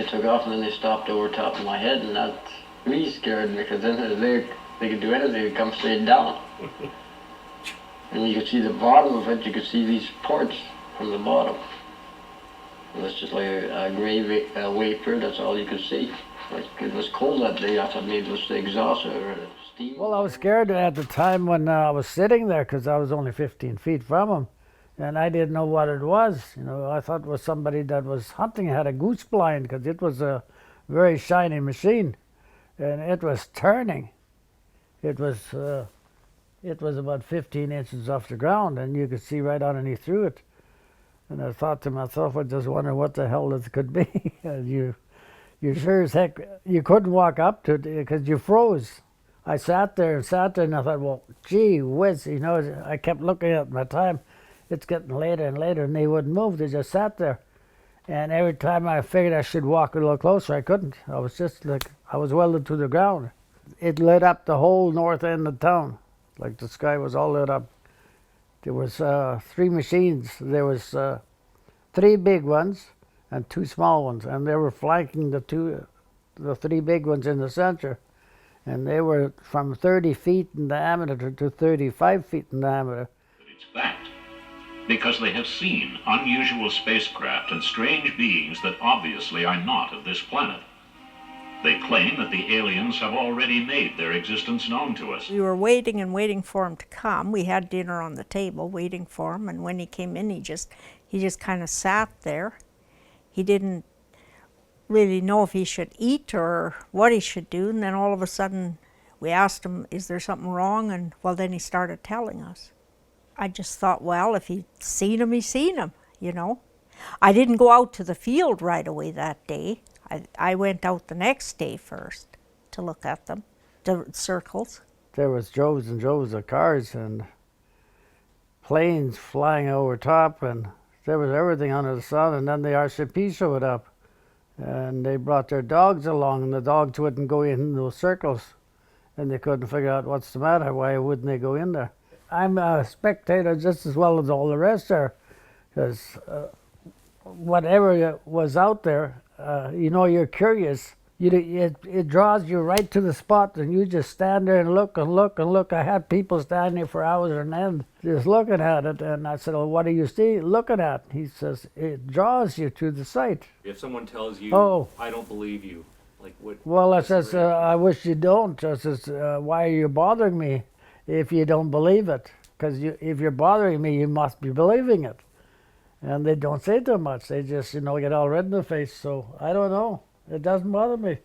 They took off and then they stopped over top of my head, and that really scared me, because then they could do anything, they'd come straight down. And you could see the bottom of it, you could see these ports from the bottom. It was just like a gray vapor, that's all you could see. Like, it was cold that day, I thought maybe it was the exhaust or steam. Well, I was scared at the time when I was sitting there, because I was only 15 feet from him, and I didn't know what it was. You know, I thought it was somebody that was hunting, had a goose blind, because it was a very shiny machine, and it was turning. It was about 15 inches off the ground, and you could see right underneath through it. And I thought to myself, I just wonder what the hell this could be. You sure as heck, you couldn't walk up to it because you froze. I sat there, and I thought, well, gee whiz, you know, I kept looking at my time. It's getting later and later, and they wouldn't move. They just sat there. And every time I figured I should walk a little closer, I couldn't. I was just like, I was welded to the ground. It lit up the whole north end of town. Like the sky was all lit up. There was 3 machines. There was 3 big ones and 2 small ones, and they were flanking the 3 big ones in the center, and they were from 30 feet in diameter to 35 feet in diameter. It's fact, because they have seen unusual spacecraft and strange beings that obviously are not of this planet. They claim that the aliens have already made their existence known to us. We were waiting and waiting for him to come. We had dinner on the table waiting for him, and when he came in, he just kind of sat there. He didn't really know if he should eat or what he should do, and then all of a sudden we asked him, is there something wrong? And well, then he started telling us. I just thought, well, if he'd seen him, he's seen him, you know. I didn't go out to the field right away that day. I went out the next day first to look at them, the circles. There was droves and droves of cars and planes flying over top, and there was everything under the sun. And then the RCP showed up, and they brought their dogs along, and the dogs wouldn't go in those circles, and they couldn't figure out what's the matter. Why wouldn't they go in there? I'm a spectator just as well as all the rest are, because whatever was out there, you know, you're curious. It draws you right to the spot, and you just stand there and look and look and look. I had people standing there for hours on end just looking at it, and I said, well, what do you see looking at? He says, it draws you to the site. If someone tells you, I don't believe you, like what? Well, I says, I wish you don't. I says, why are you bothering me if you don't believe it? Because if you're bothering me, you must be believing it. And they don't say too much. They just, you know, get all red in the face. So I don't know. It doesn't bother me.